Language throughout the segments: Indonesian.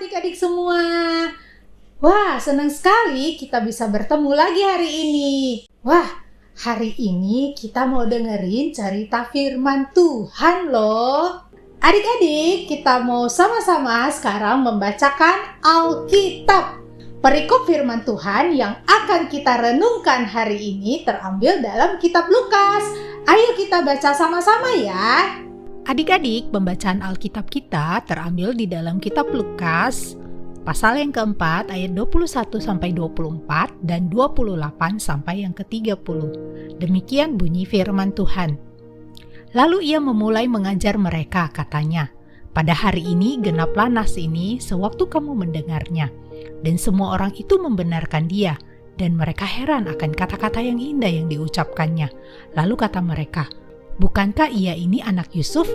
adik-adik semua. Wah, senang sekali kita bisa bertemu lagi hari ini. Wah, hari ini kita mau dengerin cerita firman Tuhan loh. Adik-adik, kita mau sama-sama sekarang membacakan Alkitab. Perikop firman Tuhan yang akan kita renungkan hari ini terambil dalam kitab Lukas. Ayo kita baca sama-sama ya. Adik-adik, pembacaan Alkitab kita terambil di dalam kitab Lukas, pasal yang keempat ayat 21-24 dan 28 sampai yang ke-30. Demikian bunyi firman Tuhan. Lalu ia memulai mengajar mereka, katanya, "Pada hari ini genaplah nas ini sewaktu kamu mendengarnya." Dan semua orang itu membenarkan dia, dan mereka heran akan kata-kata yang indah yang diucapkannya. Lalu kata mereka, "Bukankah ia ini anak Yusuf?"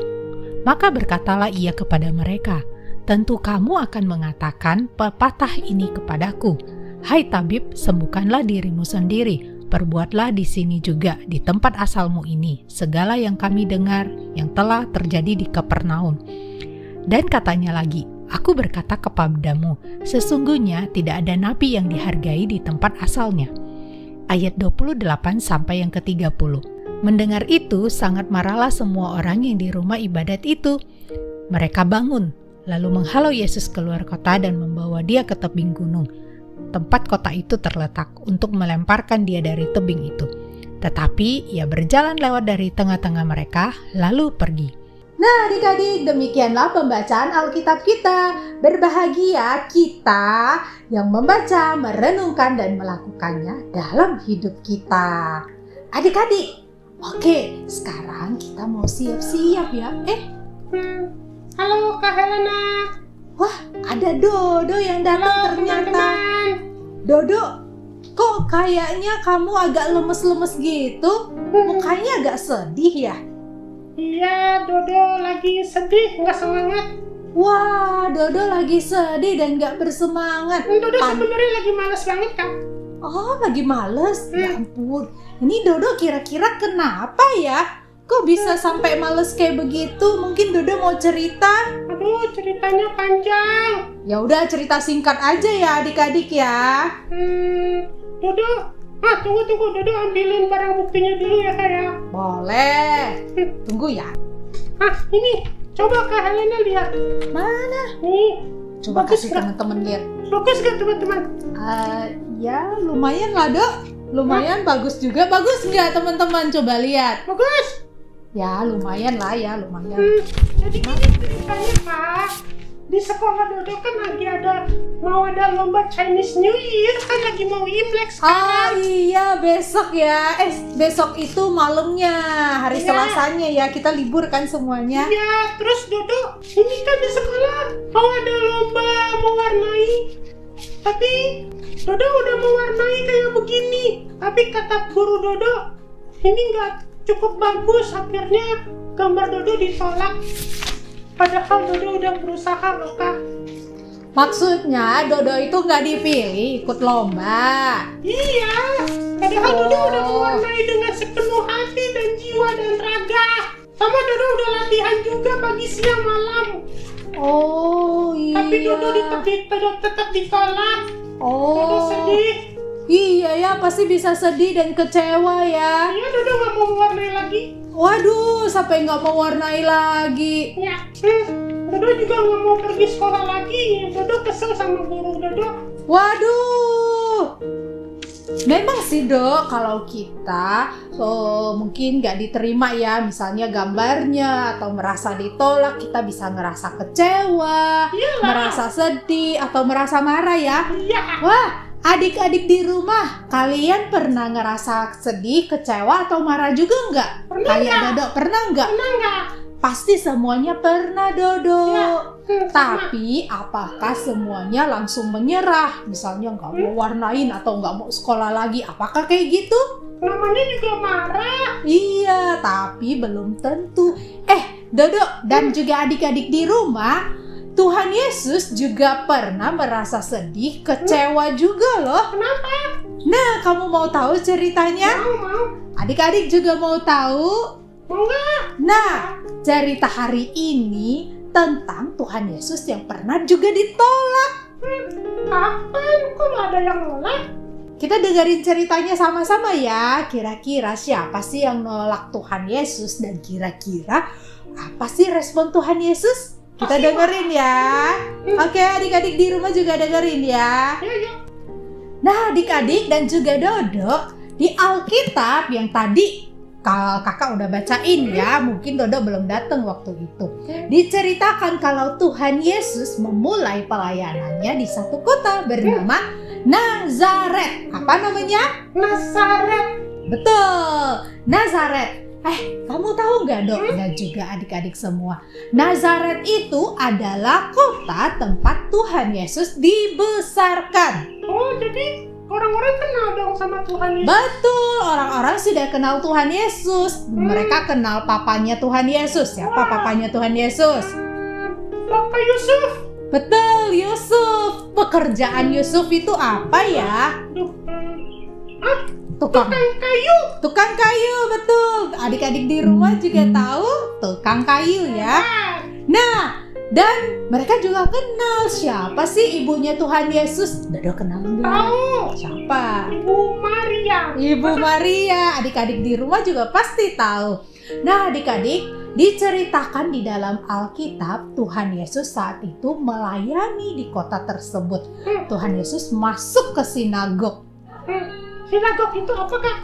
Maka berkatalah ia kepada mereka, "Tentu kamu akan mengatakan pepatah ini kepadaku, 'Hai tabib, sembuhkanlah dirimu sendiri, perbuatlah di sini juga, di tempat asalmu ini, segala yang kami dengar yang telah terjadi di Kapernaum.' Dan katanya lagi, 'Aku berkata kepadamu, sesungguhnya tidak ada nabi yang dihargai di tempat asalnya.'" Ayat 28 sampai yang ke-30. Mendengar itu, sangat marahlah semua orang yang di rumah ibadat itu. Mereka bangun, lalu menghalau Yesus keluar kota dan membawa dia ke tebing gunung, tempat kota itu terletak, untuk melemparkan dia dari tebing itu. Tetapi ia berjalan lewat dari tengah-tengah mereka, lalu pergi. Nah adik-adik, demikianlah pembacaan Alkitab kita. Berbahagia kita yang membaca, merenungkan, dan melakukannya dalam hidup kita. Adik-adik, oke, sekarang kita mau siap-siap ya. Halo Kak Helena. Wah, ada Dodo yang datang ternyata. Teman-teman. Dodo, kok kayaknya kamu agak lemes-lemes gitu? Mukanya agak sedih ya? Iya, Dodo lagi sedih, nggak semangat. Wah, Dodo lagi sedih dan gak bersemangat. Dodo sebenarnya lagi malas banget, Kak. Oh, lagi males? Ya ampun, ini Dodo kira-kira kenapa ya? Kok bisa sampai males kayak begitu? Mungkin Dodo mau cerita? Aduh, ceritanya panjang. Ya udah, cerita singkat aja ya adik-adik ya. Dodo, tunggu. Dodo ambilin barang buktinya dulu ya, Kak ya. Boleh. Tunggu ya. Ini, coba Kak Helena lihat. Mana? Nih, Coba bagus kasih gak? teman-teman lihat. Bagus gak teman-teman? Ya lumayan lah Dok. Lumayan bagus juga. Bagus nggak teman-teman? Coba lihat. Bagus. Ya lumayan lah ya, lumayan. Jadi gini ceritanya, Kak. Di sekolah Dodo kan lagi mau ada lomba Chinese New Year, kan lagi mau Imlek sekarang. Iya besok ya. Besok itu malamnya, hari Iya. Selasanya ya. Kita libur kan semuanya. Iya, terus Dodo, ini kan di sekolah mau ada lomba mewarnai. Tapi Dodo udah mewarnai kayak begini. Tapi kata guru Dodo, ini nggak cukup bagus. Akhirnya gambar Dodo ditolak. Padahal Dodo udah berusaha loh, Kak. Maksudnya Dodo itu nggak dipilih ikut lomba. Iya, padahal Dodo udah mewarnai dengan sepenuh hati dan jiwa dan raga. Sama Dodo udah latihan juga pagi siang malam. Oh iya. Tapi Dodo tetap ditolak. Dodo Oh sedih. iya ya, pasti bisa sedih dan kecewa ya. Iya, Dodo nggak mau mewarnai lagi. Waduh, sampai nggak mau warnai lagi. Ya, Dodo juga nggak mau pergi sekolah lagi. Dodo kesel sama guru Dodo. Waduh. Memang sih Dok, kalau kita mungkin nggak diterima ya, misalnya gambarnya atau merasa ditolak, kita bisa ngerasa kecewa, Iyalah. merasa sedih atau merasa marah ya. Iya. Wah, adik-adik di rumah, kalian pernah ngerasa sedih, kecewa atau marah juga nggak? Pernah Kayak nggak? Dodo, pernah nggak? Pernah nggak? Pasti semuanya pernah Dodo. Ya. Tapi apakah semuanya langsung menyerah? Misalnya nggak mau warnain atau nggak mau sekolah lagi. Apakah kayak gitu? Namanya juga marah. Iya, tapi belum tentu. Dodo dan juga adik-adik di rumah, Tuhan Yesus juga pernah merasa sedih, kecewa juga loh. Kenapa? Nah, kamu mau tahu ceritanya? Mau. Adik-adik juga mau tahu? Mau nggak? Nah, cerita hari ini tentang Tuhan Yesus yang pernah juga ditolak. Kapan? Kok ada yang nolak? Kita dengerin ceritanya sama-sama ya. Kira-kira siapa sih yang nolak Tuhan Yesus dan kira-kira apa sih respon Tuhan Yesus? Kita dengerin ya. Oke, adik-adik di rumah juga dengerin ya. Nah, adik-adik dan juga Dodo, di Alkitab yang tadi kakak udah bacain ya, mungkin Dodo belum datang waktu itu. Diceritakan kalau Tuhan Yesus memulai pelayanannya di satu kota bernama Nazaret. Apa namanya? Nazaret. Betul, Nazaret. Kamu tahu nggak Dok dan juga adik-adik semua? Nazaret itu adalah kota tempat Tuhan Yesus dibesarkan. Oh, jadi orang-orang kenal dong sama Tuhan Yesus. Betul, orang-orang sudah kenal Tuhan Yesus. Mereka kenal papanya Tuhan Yesus. Siapa papanya Tuhan Yesus? Bapak Yusuf. Betul, Yusuf. Pekerjaan Yusuf itu apa ya? Tukang kayu. Tukang kayu, betul. Adik-adik di rumah juga tahu tukang kayu ya. Nah, dan mereka juga kenal siapa sih ibunya Tuhan Yesus. Dodo kenal belum? Tahu. Siapa? Ibu Maria. Ibu Maria. Adik-adik di rumah juga pasti tahu. Nah, adik-adik, diceritakan di dalam Alkitab Tuhan Yesus saat itu melayani di kota tersebut. Tuhan Yesus masuk ke sinagog. Sinagog itu apa, Kak?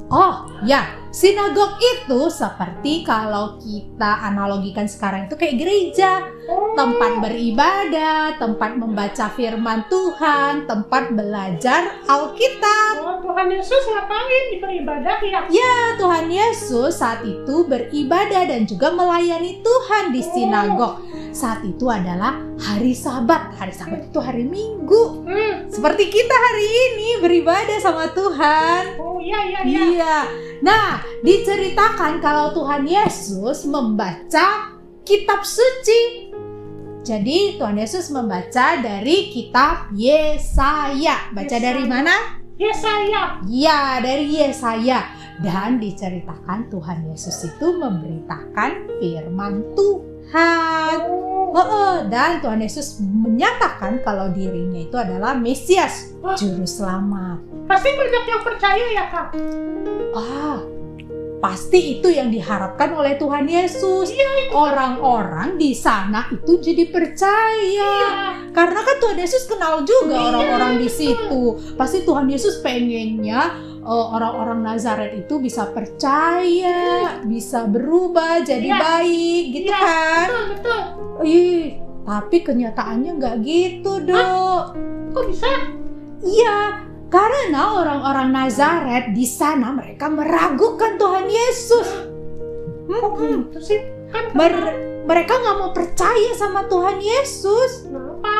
Oh ya, sinagog itu seperti kalau kita analogikan sekarang itu kayak gereja. Tempat beribadah, tempat membaca firman Tuhan, tempat belajar Alkitab. Oh, Tuhan Yesus ngapain beribadah ya? Ya, Tuhan Yesus saat itu beribadah dan juga melayani Tuhan di sinagog. Saat itu adalah hari Sabat. Hari Sabat itu hari Minggu. Seperti kita hari ini beribadah sama Tuhan. Oh iya. Iya. Nah, diceritakan kalau Tuhan Yesus membaca kitab suci. Jadi Tuhan Yesus membaca dari kitab Yesaya. Baca dari mana? Yesaya. Ya, dari Yesaya. Dan diceritakan Tuhan Yesus itu memberitakan firman Tuhan. Dan Tuhan Yesus menyatakan kalau dirinya itu adalah Mesias, Juru Selamat. Pasti banyak yang percaya ya, Kak? Pasti itu yang diharapkan oleh Tuhan Yesus. Orang-orang di sana itu jadi percaya. Karena kan Tuhan Yesus kenal juga orang-orang di situ. Pasti Tuhan Yesus pengennya orang-orang Nazaret itu bisa percaya, bisa berubah jadi baik, gitu kan? Betul. Tapi kenyataannya nggak gitu, Dok. Kok bisa? Iya, karena orang-orang Nazaret di sana mereka meragukan Tuhan Yesus. Gitu sih? Kan Mereka nggak mau percaya sama Tuhan Yesus. kenapa?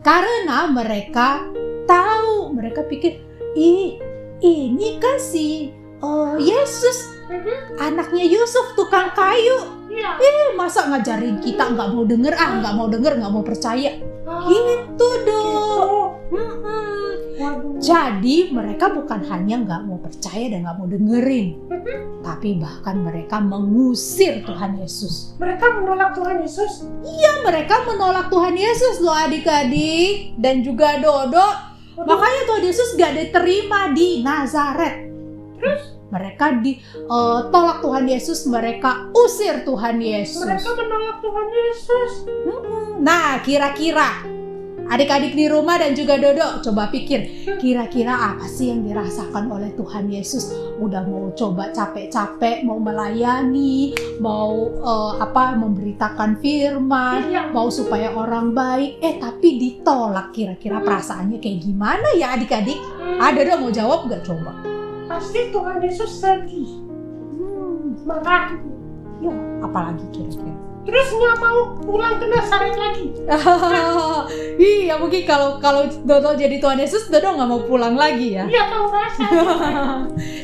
Karena mereka tahu, mereka pikir, ini kan si Yesus, anaknya Yusuf, tukang kayu. Masa ngajarin kita nggak mau denger, nggak mau percaya. Gitu dong. Jadi mereka bukan hanya nggak mau percaya dan nggak mau dengerin, tapi bahkan mereka mengusir Tuhan Yesus. Mereka menolak Tuhan Yesus? Iya, mereka menolak Tuhan Yesus loh adik-adik dan juga Dodo. Makanya Tuhan Yesus gak diterima di Nazaret. Terus? Mereka tolak Tuhan Yesus, mereka usir Tuhan Yesus. Mereka menolak Tuhan Yesus. Nah, kira-kira adik-adik di rumah dan juga Dodo, coba pikir, kira-kira apa sih yang dirasakan oleh Tuhan Yesus? Udah mau coba capek-capek, mau melayani, mau memberitakan firman, mau supaya orang baik, tapi ditolak. Kira-kira perasaannya kayak gimana ya adik-adik? Dodo mau jawab gak coba? Pasti Tuhan Yesus sedih, marah. Ya, apalagi kira-kira? Terus nggak mau pulang ke Nazaret lagi. Iya, mungkin kalau Dodo jadi Tuhan Yesus, Dodo nggak mau pulang lagi ya. Iya, tahu rasa.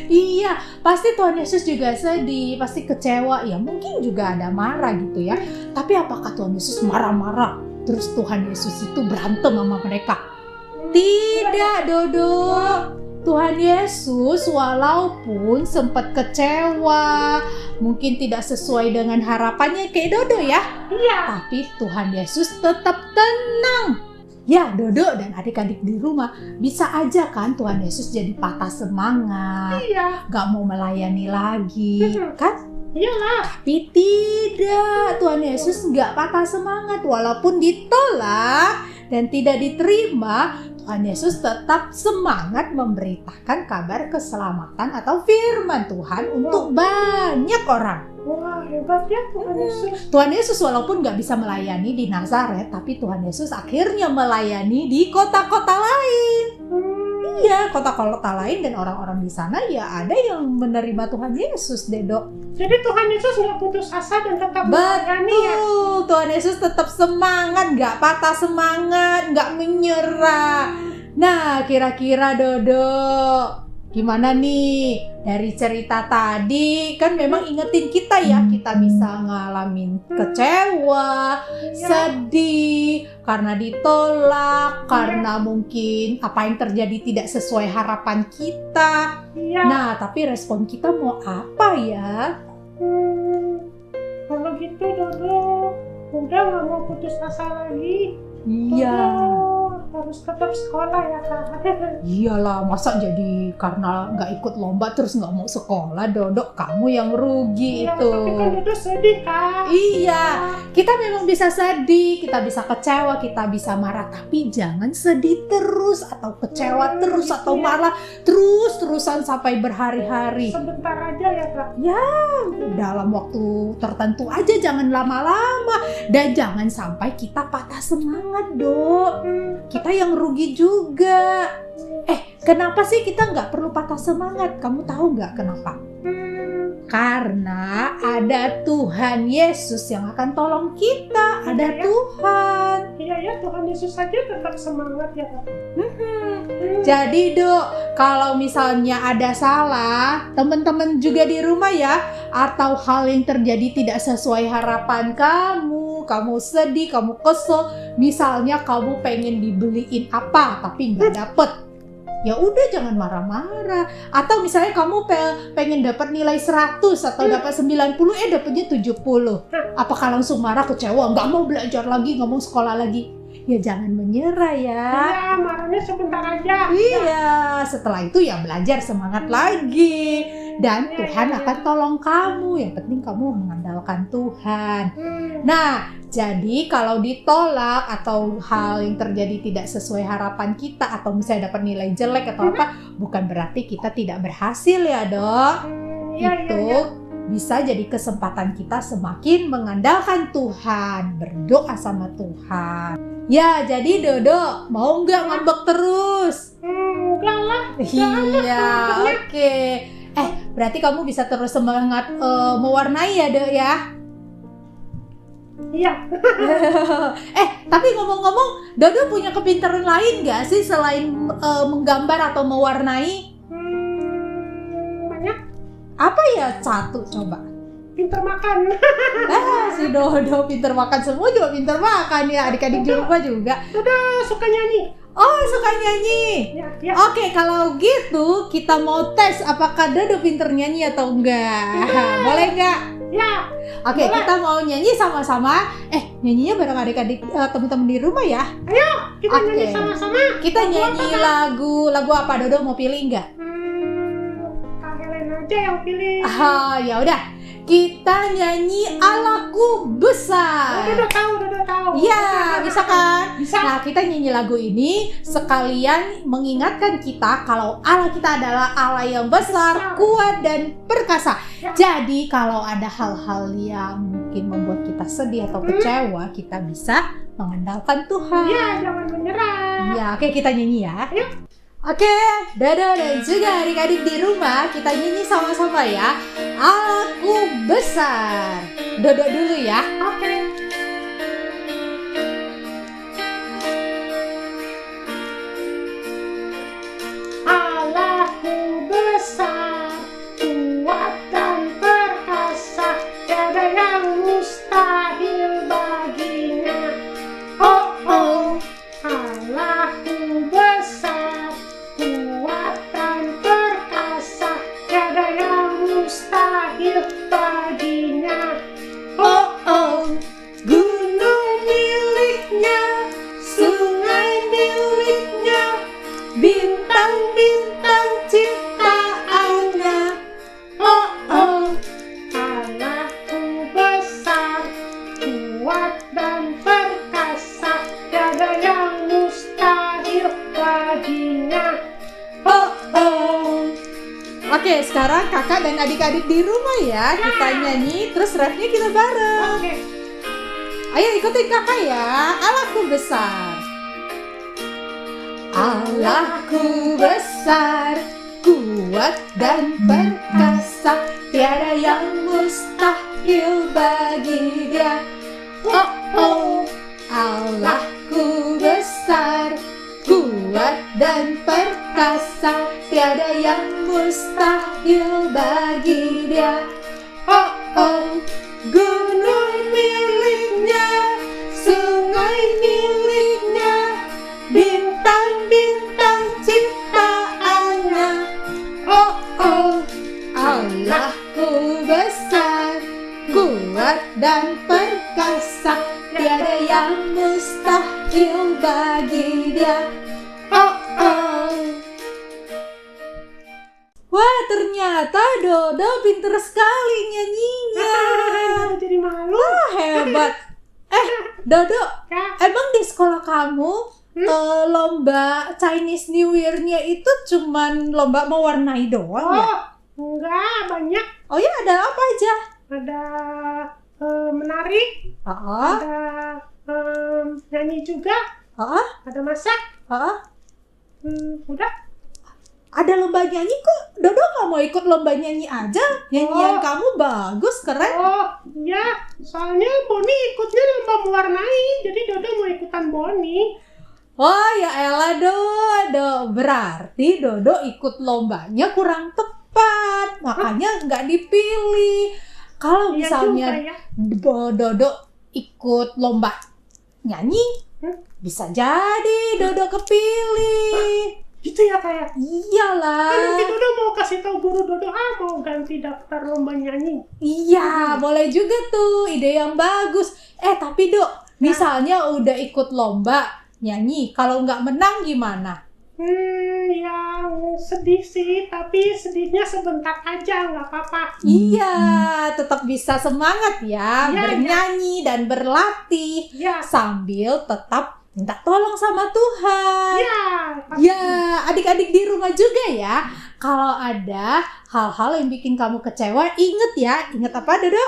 Iya, pasti Tuhan Yesus juga sedih, pasti kecewa. Ya mungkin juga ada marah gitu ya. Tapi apakah Tuhan Yesus marah-marah? Terus Tuhan Yesus itu berantem sama mereka? Tidak, Dodo. Tuhan Yesus walaupun sempat kecewa, mungkin tidak sesuai dengan harapannya kayak Dodo ya, Iya. tapi Tuhan Yesus tetap tenang. Ya, Dodo dan adik-adik di rumah, bisa aja kan Tuhan Yesus jadi patah semangat, Iya. gak mau melayani lagi, kan? Iyalah. Tapi tidak, Tuhan Yesus gak patah semangat walaupun ditolak dan tidak diterima. Tuhan Yesus tetap semangat memberitakan kabar keselamatan atau firman Tuhan untuk banyak orang. Wah, hebat ya Tuhan Yesus. Tuhan Yesus walaupun gak bisa melayani di Nazaret, tapi Tuhan Yesus akhirnya melayani di kota-kota lain. Iya, kota-kota lain dan orang-orang di sana ya ada yang menerima Tuhan Yesus, Dedo. Jadi Tuhan Yesus nggak putus asa dan tetap melayani ya. Betul, Tuhan Yesus tetap semangat, gak patah semangat, gak menyerah. Nah, kira-kira Dodo, gimana nih? Dari cerita tadi kan memang ingetin kita ya, kita bisa ngalamin kecewa, sedih, karena ditolak, karena mungkin apa yang terjadi tidak sesuai harapan kita. Iya. Nah, tapi respon kita mau apa ya? Kalau gitu Dodo udah nggak mau putus asa lagi. Iya. Dodo harus tetap sekolah ya Kak. Iyalah, masa jadi karena nggak ikut lomba terus nggak mau sekolah, Dodo, kamu yang rugi Iya, itu. tapi kan Dodo sedih Kak. Iya, kita memang bisa sedih, kita bisa kecewa, kita bisa marah, tapi jangan sedih terus atau kecewa terus gitu atau ya. marah terus-terusan sampai berhari-hari. Sebentar aja ya Kak. Dalam waktu tertentu aja, jangan lama-lama dan jangan sampai kita patah semangat, Dok. Kita yang rugi juga. Kenapa sih kita nggak perlu patah semangat? Kamu tahu nggak kenapa? Karena ada Tuhan Yesus yang akan tolong kita. Ada Iya. Tuhan. Iya ya, Tuhan Yesus saja tetap semangat ya Kak. Jadi Dok, kalau misalnya ada salah, teman-teman juga di rumah ya, atau hal yang terjadi tidak sesuai harapan kamu sedih, kamu kesel, misalnya kamu pengen dibeliin apa tapi nggak dapet, ya udah jangan marah-marah. Atau misalnya kamu pengen dapat nilai 100 atau dapat 90, dapatnya 70. Apakah langsung marah, kecewa, nggak mau belajar lagi, nggak mau sekolah lagi? Ya jangan menyerah ya. Iya, marahnya sebentar aja. Iya, setelah itu ya belajar semangat lagi. Dan Tuhan akan tolong kamu. Yang penting kamu mengandalkan Tuhan. Nah, jadi kalau ditolak atau hal yang terjadi tidak sesuai harapan kita, atau misalnya dapat nilai jelek atau apa, bukan berarti kita tidak berhasil ya, Dok. Itu bisa jadi kesempatan kita semakin mengandalkan Tuhan, berdoa sama Tuhan. Ya, jadi Dodo mau nggak ngambek terus? Enggak lah. Iya, oke. Berarti kamu bisa terus semangat mewarnai ya, Dok ya? Iya. Tapi ngomong-ngomong, Dodo punya kepintaran lain nggak sih selain menggambar atau mewarnai? Banyak. Apa ya? Satu, coba. Pinter makan. Si Dodo pinter makan, semua juga pinter makan ya, adik-adik di rumah juga. Dodo suka nyanyi. Oh, suka nyanyi. Ya. Oke, kalau gitu kita mau tes apakah Dodo pinter nyanyi atau enggak. Boleh enggak? Ya. Oke, Boleh. kita mau nyanyi sama-sama. Nyanyinya bareng adik-adik teman-teman di rumah ya. Kita Oke. nyanyi sama-sama. Kita nyanyi lagu apa Dodo mau pilih enggak? Kak Helen aja yang pilih. Ya udah. Kita nyanyi Allahku besar. Dodo tahu. Iya, bisa kan? Bisa. Nah, kita nyanyi lagu ini sekalian mengingatkan kita kalau Allah kita adalah Allah yang besar, kuat, dan perkasa. Ya. Jadi, kalau ada hal-hal yang mungkin membuat kita sedih atau kecewa, kita bisa mengandalkan Tuhan. Iya, jangan menyerah. Ya, oke, kita nyanyi ya. Yuk. Oke, Dodo dan juga adik-adik di rumah, kita nyanyi sama-sama ya. Allahku besar. Dodo dulu ya. Oke. Allahku besar, kuat dan perkasa, tiada yang mustahil baginya. Oh, Allahku besar, kuat dan Oke, sekarang kakak dan adik-adik di rumah ya, kita nyanyi, terus refnya kita bareng. Oke. Ayo ikutin kakak ya. Allahku besar. Allahku besar, kuat dan perkasa, tiada yang mustahil bagi Dia. Oh oh, Allahku besar, kuat dan perkasa, tiada yang mustahil bagi Dia. Oh oh, gunung miliknya, sungai miliknya, bintang-bintang ciptaannya. Oh oh, Allahku besar, kuat dan perkasa, tiada yang mustahil bagi Dia. Oh oh. Wah, ternyata Dodo pinter sekali nyanyinya. Jadi malu. Hebat. Dodo, Ya. emang di sekolah kamu lomba Chinese New Year-nya itu cuman lomba mewarnai doang ya? Oh, enggak, banyak. Oh ya, ada apa aja? Ada menari, Oh, ada nyanyi juga, oh, ada masak. oh. Udah. Ada lomba nyanyi kok. Dodo nggak mau ikut lomba nyanyi aja? Nyanyian Oh. kamu bagus, keren. Oh, iya. Soalnya Boni ikutnya lomba mewarnai, jadi Dodo mau ikutan Boni. Oh ya elah Dodo. Berarti Dodo ikut lombanya kurang tepat. Makanya nggak dipilih. Kalau Iya misalnya juga ya. Dodo ikut lomba nyanyi, bisa jadi Dodo kepilih. Gitu ya kayak. Iyalah. Nanti Dodo mau kasih tahu guru Dodo, mau ganti daftar lomba nyanyi. Iya, boleh juga tuh. Ide yang bagus. Tapi Dok, misalnya udah ikut lomba nyanyi, kalau nggak menang gimana? Yang sedih sih, tapi sedihnya sebentar aja, nggak apa-apa. Iya, tetap bisa semangat ya, Iya, bernyanyi dan berlatih Ya, sambil tetap minta tolong sama Tuhan. ya. Ya, adik-adik di rumah juga ya. Kalau ada hal-hal yang bikin kamu kecewa, inget ya. Inget apa, Dodo?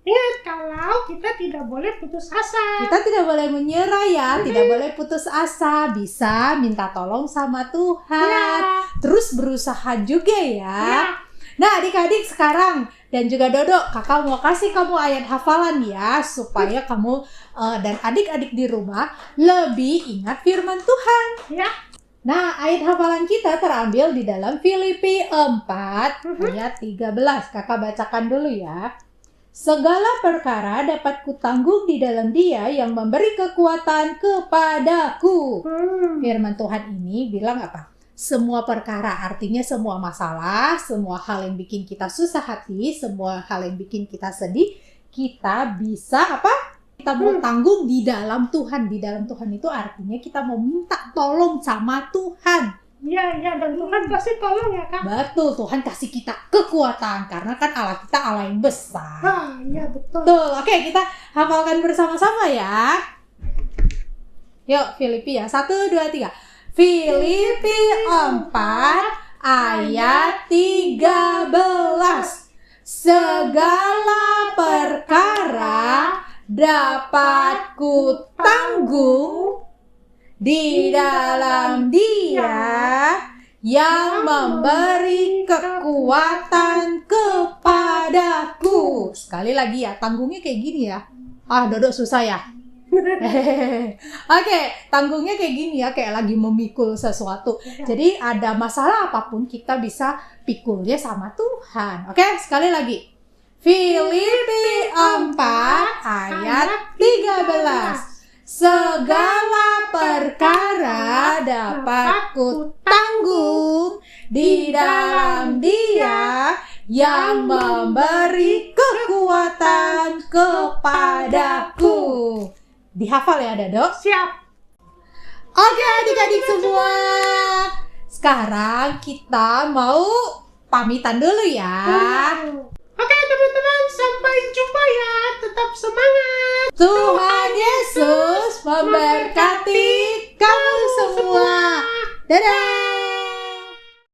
Ingat kalau kita tidak boleh putus asa. Kita tidak boleh menyerah ya, tidak boleh putus asa. Bisa minta tolong sama Tuhan. Ya, Terus berusaha juga ya. ya. Nah, adik-adik sekarang dan juga Dodo, kakak mau kasih kamu ayat hafalan ya, supaya kamu dan adik-adik di rumah lebih ingat firman Tuhan. Ya. Nah, ayat hafalan kita terambil di dalam Filipi 4 ayat 13. Kakak bacakan dulu ya. Segala perkara dapat kutanggung di dalam Dia yang memberi kekuatan kepadaku. Firman Tuhan ini bilang apa? Semua perkara, artinya semua masalah, semua hal yang bikin kita susah hati, semua hal yang bikin kita sedih, kita bisa apa? Kita mau tanggung di dalam Tuhan. Di dalam Tuhan itu artinya kita mau minta tolong sama Tuhan. Ya, dan Tuhan kasih tolong ya, Kak. Betul, Tuhan kasih kita kekuatan karena kan Allah kita Allah yang besar. Ya, betul. Betul. Oke, kita hafalkan bersama-sama ya. Yuk, Filipi ya. 1, 2, 3. Filipi 4 ayat 13. Segala perkara dapat kutanggung di dalam Dia yang memberi kekuatan kepadaku. Sekali lagi ya, tanggungnya kayak gini ya. Dodo susah ya. Oke, tanggungnya kayak gini ya, kayak lagi memikul sesuatu. Jadi ada masalah apapun kita bisa pikulnya sama Tuhan. Oke, sekali lagi. Filipi 4 ayat 13. Segala perkara dapat kutanggung di dalam Dia yang memberi kekuatan kepadaku. Dihafal ya, Dodo? Siap. Oke, adik-adik semua. Sekarang kita mau pamitan dulu ya. Oke, teman-teman, sampai jumpa ya. Tetap semangat. Tuhan Yesus memberkati kamu semua. Dadah.